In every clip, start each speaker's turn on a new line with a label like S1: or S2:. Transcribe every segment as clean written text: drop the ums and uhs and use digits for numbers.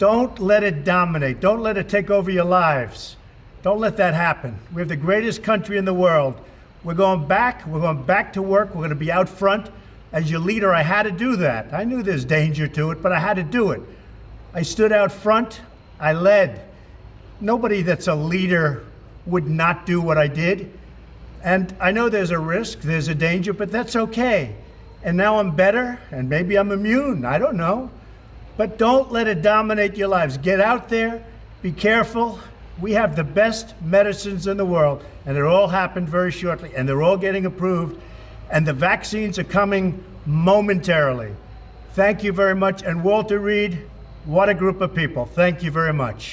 S1: Don't let it dominate. Don't let it take over your lives. Don't let that happen. We have the greatest country in the world. We're going back. We're going back to work. We're going to be out front. As your leader, I had to do that. I knew there's danger to it, but I had to do it. I stood out front. I led. Nobody that's a leader would not do what I did. And I know there's a risk, there's a danger, but that's okay. And now I'm better, and maybe I'm immune. I don't know. But don't let it dominate your lives. Get out there, be careful. We have the best medicines in the world, and it all happened very shortly, and they're all getting approved, and the vaccines are coming momentarily. Thank you very much. And Walter Reed, what a group of people. Thank you very much.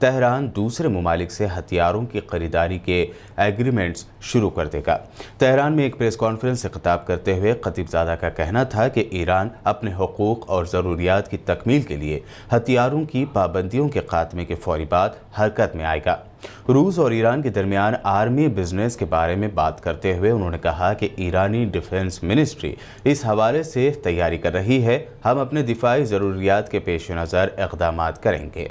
S2: Tehran دوسرے ممالک سے ہتھیاروں کی خریداری کے agreements شروع کر دے گا۔ Tehran میں ایک پریس کانفرنس سے خطاب کرتے ہوئے خطیب زادہ کا کہنا تھا کہ ایران اپنے حقوق اور ضروریات کی تکمیل کے لیے ہتھیاروں کی پابندیوں کے خاتمے کے فوری بعد حرکت میں آئے گا۔ روس اور ایران کے درمیان آرمی بزنس کے بارے میں بات کرتے ہوئے انہوں نے کہا کہ ایرانی ڈیفنس منسٹری اس حوالے سے تیاری کر رہی ہے، ہم اپنے دفاعی ضروریات کے پیش نظر اقدامات کریں گے۔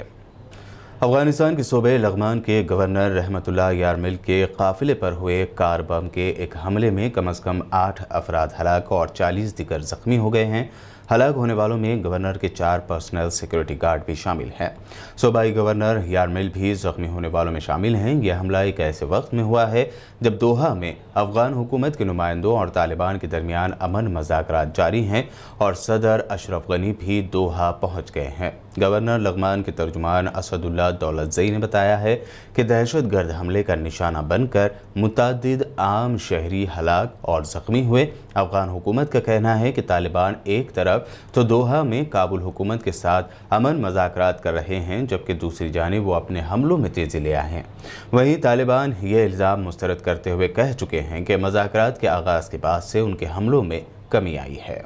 S2: افغانستان کے صوبے لغمان کے گورنر رحمت اللہ یارمل کے قافلے پر ہوئے کار بم کے ایک حملے میں کم از کم 8 افراد ہلاک اور 40 دیگر زخمی ہو گئے ہیں۔ ہلاک ہونے والوں میں گورنر کے 4 پرسنل سیکورٹی گارڈ بھی شامل ہیں۔ صوبائی گورنر یارمل بھی زخمی ہونے والوں میں شامل ہیں۔ یہ حملہ ایک ایسے وقت میں ہوا ہے جب دوحہ میں افغان حکومت کے نمائندوں اور طالبان کے درمیان امن مذاکرات جاری ہیں اور صدر اشرف غنی بھی دوحہ پہنچ گئے ہیں۔ گورنر لغمان کے ترجمان اسد اللہ دولت زئی نے بتایا ہے کہ دہشت گرد حملے کا نشانہ بن کر متعدد عام شہری ہلاک اور زخمی ہوئے۔ افغان حکومت کا کہنا ہے کہ طالبان ایک طرف تو دوحہ میں کابل حکومت کے ساتھ امن مذاکرات کر رہے ہیں، جبکہ دوسری جانب وہ اپنے حملوں میں تیزی لے آئے ہیں۔ وہیں طالبان یہ الزام مسترد کرتے ہوئے کہہ چکے ہیں کہ مذاکرات کے آغاز کے بعد سے ان کے حملوں میں کمی آئی ہے۔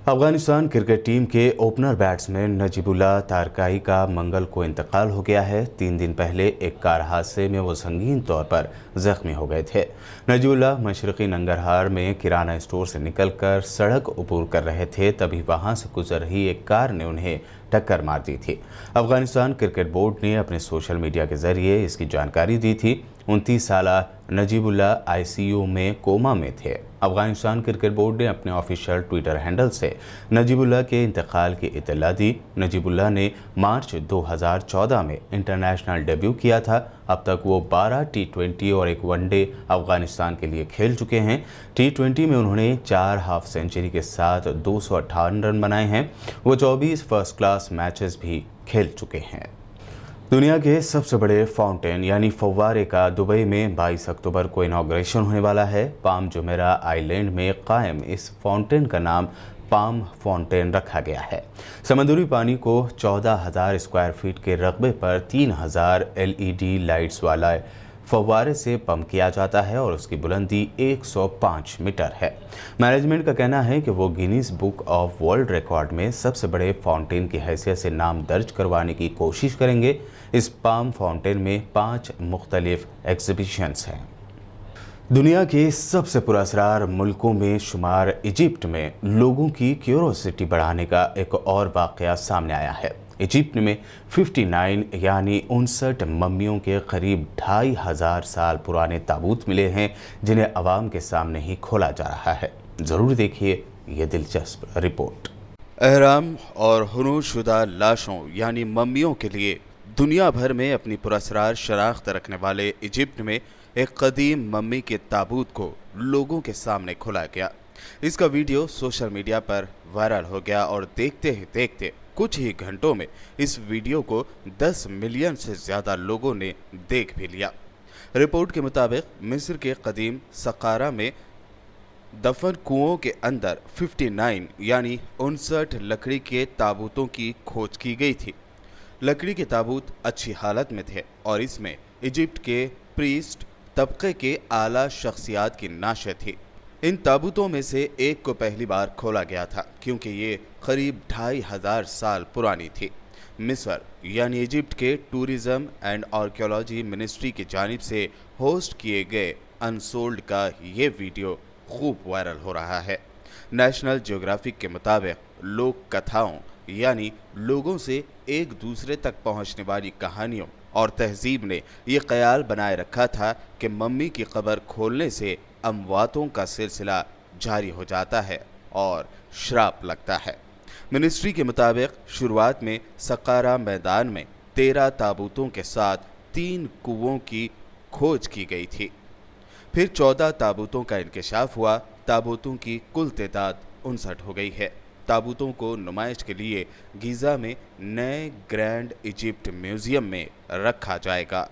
S2: افغانستان کرکٹ ٹیم کے اوپنر بیٹسمین نجیب اللہ تارکائی کا منگل کو انتقال ہو گیا ہے۔ 3 دن پہلے ایک کار حادثے میں وہ سنگین طور پر زخمی ہو گئے تھے۔ نجیب اللہ مشرقی ننگرہار میں کرانہ اسٹور سے نکل کر سڑک عبور کر رہے تھے، تبھی وہاں سے گزر رہی ایک کار نے انہیں ٹکر مار دی تھی۔ افغانستان کرکٹ بورڈ نے اپنے سوشل میڈیا کے ذریعے اس کی جانکاری دی تھی۔ 29 سالہ نجیب اللہ ICU میں کوما میں تھے۔ افغانستان کرکٹ بورڈ نے اپنے آفیشیل ٹویٹر ہینڈل سے نجیب اللہ کے انتقال کی اطلاع دی۔ نجیب اللہ نے مارچ 2014 میں انٹرنیشنل ڈیبیو کیا تھا۔ اب تک وہ 12 T20 اور ایک ون ڈے افغانستان کے لیے کھیل چکے ہیں۔ T20 میں انہوں نے 4 ہاف سینچری کے ساتھ 258 رن بنائے ہیں۔ وہ 24 فرسٹ کلاس میچز بھی کھیل چکے ہیں۔ دنیا کے سب سے بڑے فاؤنٹین یعنی فوارے کا دبئی میں 22 اکتوبر کو انوگریشن ہونے والا ہے۔ پام جمیرہ آئی لینڈ میں قائم اس فاؤنٹین کا نام پام فاؤنٹین رکھا گیا ہے۔ سمندری پانی کو 14,000 اسکوائر فٹ کے رقبے پر 3,000 LED لائٹس والا فوارے سے پمپ کیا جاتا ہے اور اس کی بلندی 105 میٹر ہے۔ مینجمنٹ کا کہنا ہے کہ وہ Guinness book of world record میں سب سے بڑے فاؤنٹین کی حیثیت سے نام درج کروانے کی کوشش کریں گے۔ اس پام فاؤنٹین میں 5 مختلف ایگزیبیشنز ہیں۔ دنیا کے سب سے پراسرار ملکوں میں شمار ایجپٹ میں لوگوں کی کیوروسٹی بڑھانے کا ایک اور واقعہ سامنے آیا ہے۔ ایجپٹ میں 59 یعنی 59 ممیوں کے قریب 2,500 سال پرانے تابوت ملے ہیں، جنہیں عوام کے سامنے ہی کھولا جا رہا ہے۔ ضرور دیکھیے یہ دلچسپ رپورٹ۔ احرام اور حنوط شدہ لاشوں یعنی ممیوں کے لیے دنیا بھر میں اپنی پراسرار شناخت رکھنے والے ایجپٹ میں ایک قدیم ممی کے تابوت کو لوگوں کے سامنے کھولا گیا۔ اس کا ویڈیو سوشل میڈیا پر وائرل ہو گیا اور دیکھتے ہی دیکھتے کچھ ہی گھنٹوں میں اس ویڈیو کو 10 ملین سے زیادہ لوگوں نے دیکھ بھی لیا۔ رپورٹ کے مطابق مصر کے قدیم سقارہ میں دفن کنوؤں کے اندر 59 یعنی 59 لکڑی کے تابوتوں کی کھوج کی گئی تھی۔ لکڑی کے تابوت اچھی حالت میں تھے اور اس میں ایجپٹ کے پریسٹ طبقے کے اعلیٰ شخصیات کی نعشیں تھی۔ ان تابوتوں میں سے ایک کو پہلی بار کھولا گیا تھا کیونکہ یہ قریب 2,500 سال پرانی تھی۔ مصر یعنی ایجپٹ کے ٹورزم اینڈ آرکیولوجی منسٹری کی جانب سے ہوسٹ کیے گئے انسولڈ کا یہ ویڈیو خوب وائرل ہو رہا ہے۔ نیشنل جیوگرافک کے مطابق لوک کتھاؤں یعنی لوگوں سے ایک دوسرے تک پہنچنے والی کہانیوں اور تہذیب نے یہ خیال بنائے رکھا تھا کہ ممی کی قبر کھولنے سے امواتوں کا سلسلہ جاری ہو جاتا ہے اور شراپ لگتا ہے۔ منسٹری کے مطابق شروعات میں سقارہ میدان میں 13 تابوتوں کے ساتھ 3 کنوؤں کی کھوج کی گئی تھی۔ پھر 14 تابوتوں کا انکشاف ہوا۔ تابوتوں کی کل تعداد 59 ہو گئی ہے۔ تابوتوں کو نمائش کے لیے گیزا میں نئے گرینڈ ایجپٹ میوزیم میں رکھا جائے گا۔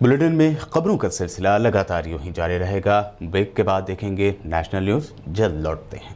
S2: بلیٹن میں خبروں کا سلسلہ لگاتار یوں ہی جاری رہے گا۔ بریک کے بعد دیکھیں گے نیشنل نیوز، جلد لوٹتے ہیں۔